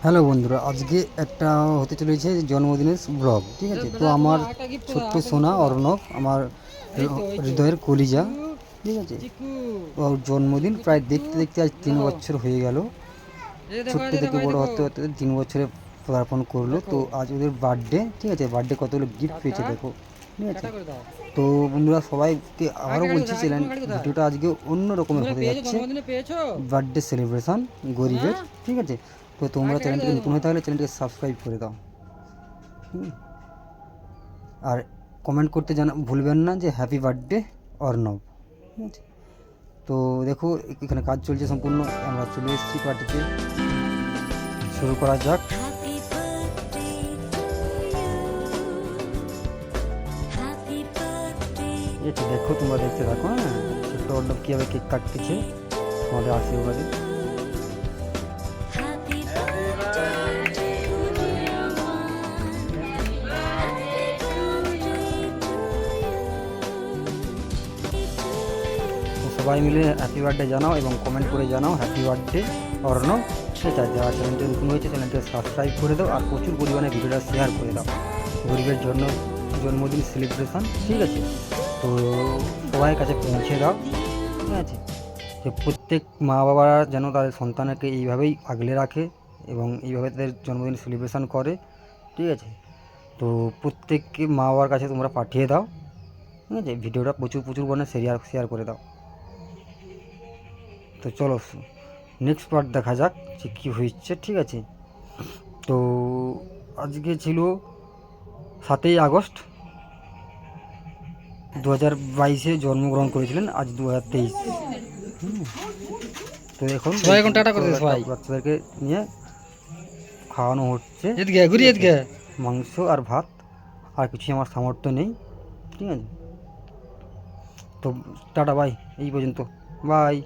Hello বন্ধুরা, আজকে একটা হতে চলেছে জন্মদিনের ব্লগ। ঠিক আছে, তো আমার ছোট্ট সোনা অর্ণব, আমার হৃদয়ের কলিজা, ঠিক আছে, ওর জন্মদিন প্রায় দেখতে দেখতে আজ 3 বছর হয়ে গেল। ছোট্ট থেকে বড় হতে হতে 3 বছরে পদার্পণ করলো। তো আজ ওদের বার্থডে, ঠিক আছে, বার্থডে কতগুলো গিফট পেয়েছে দেখো, ঠিক আছে। তো বন্ধুরা, সবাইকে আবারও বলছি, ভিডিওটা আজকে অন্য রকমের হতে যাচ্ছে, বার্থডে সেলিব্রেশন গরিবের, ঠিক আছে। তো তোমরা চ্যানেলটিকে নতুন হয়ে থাকলে চ্যানেলটিকে সাবস্ক্রাইব করে দাও, আর কমেন্ট করতে ভুলবেন না যে হ্যাপি বার্থডে অর্ণব, ঠিক আছে। তো দেখো, এখানে কাজ চলছে সম্পূর্ণ, আমরা চলে এসেছি পার্টিতে। শুরু করা যাক। এটা দেখো, তোমরা দেখতে থাকো। হ্যাঁ, ছোট্ট অর্ণব কীভাবে কেক কাটতেছে আমাদের আশীর্বাদে। সবাই মিলে হ্যাপি বার্থডে জানাও এবং কমেন্ট করে জানাও হ্যাপি বার্থডে অর্ণব, ঠিক আছে। যারা চ্যানেলটি নতুন হয়েছে চ্যানেলটি সাবস্ক্রাইব করে দাও, আর প্রচুর পরিমাণে ভিডিওটা শেয়ার করে দাও। গরিবের জন্য জন্মদিন সেলিব্রেশন, ঠিক আছে। তো সবাই কাছে পৌঁছে দাও, ঠিক আছে। যে প্রত্যেক মা বাবারা যেন তাদের সন্তানকে এইভাবেই আগলে রাখে এবং এইভাবে তাদের জন্মদিন সেলিব্রেশন করে, ঠিক আছে। তো প্রত্যেককে মা বাবার কাছে তোমরা পাঠিয়ে দাও, ঠিক আছে। ভিডিওটা প্রচুর পরিমাণে শেয়ার করে দাও। তো চলো নেক্সট পার্ট দেখা যাক যে কী হয়েছে, ঠিক আছে। তো আজকে ছিল 7ই আগস্ট 2022-এ জন্মগ্রহণ করেছিলেন, আজ 2023। তো এখন টাটা করে সবাই বাচ্চাদেরকে নিয়ে খাওয়ানো হচ্ছে মাংস আর ভাত, আর কিছুই আমার সামর্থ্য নেই, ঠিক আছে। তো টাটা, বাই, এই পর্যন্ত, বাই।